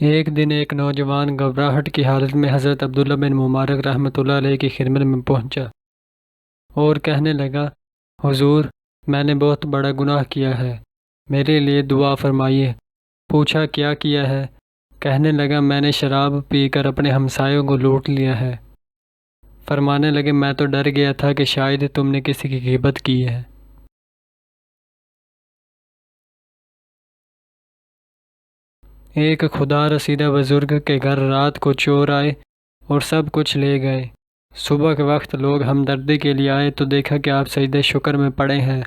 ایک دن ایک نوجوان گھبراہٹ کی حالت میں حضرت عبداللہ بن مبارک رحمۃ اللہ علیہ کی خدمت میں پہنچا اور کہنے لگا، حضور، میں نے بہت بڑا گناہ کیا ہے، میرے لیے دعا فرمائیے۔ پوچھا، کیا کیا ہے؟ کہنے لگا، میں نے شراب پی کر اپنے ہمسایوں کو لوٹ لیا ہے۔ فرمانے لگے، میں تو ڈر گیا تھا کہ شاید تم نے کسی کی غیبت کی ہے۔ ایک خدا رسیدہ بزرگ کے گھر رات کو چور آئے اور سب کچھ لے گئے۔ صبح کے وقت لوگ ہمدردی کے لیے آئے تو دیکھا کہ آپ سجدہ شکر میں پڑے ہیں۔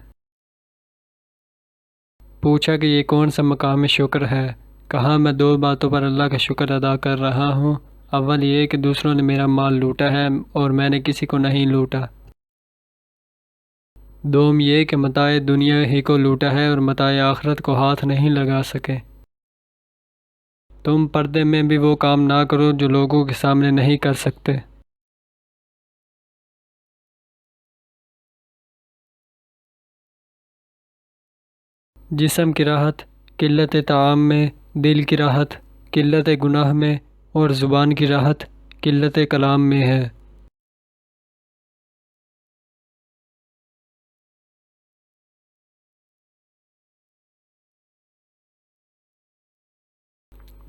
پوچھا کہ یہ کون سا مقام شکر ہے؟ کہا، میں دو باتوں پر اللہ کا شکر ادا کر رہا ہوں۔ اول یہ کہ دوسروں نے میرا مال لوٹا ہے اور میں نے کسی کو نہیں لوٹا۔ دوم یہ کہ متاع دنیا ہی کو لوٹا ہے اور متاع آخرت کو ہاتھ نہیں لگا سکے۔ تم پردے میں بھی وہ کام نہ کرو جو لوگوں کے سامنے نہیں کر سکتے۔ جسم کی راحت قلت طعام میں، دل کی راحت قلت گناہ میں اور زبان کی راحت قلت کلام میں ہے۔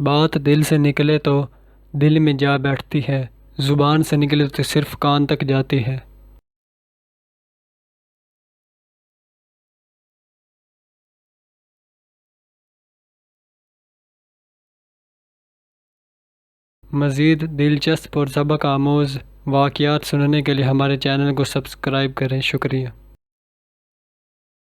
بات دل سے نکلے تو دل میں جا بیٹھتی ہے، زبان سے نکلے تو صرف کان تک جاتی ہے۔ مزید دلچسپ اور سبق آموز واقعات سننے کے لیے ہمارے چینل کو سبسکرائب کریں۔ شکریہ۔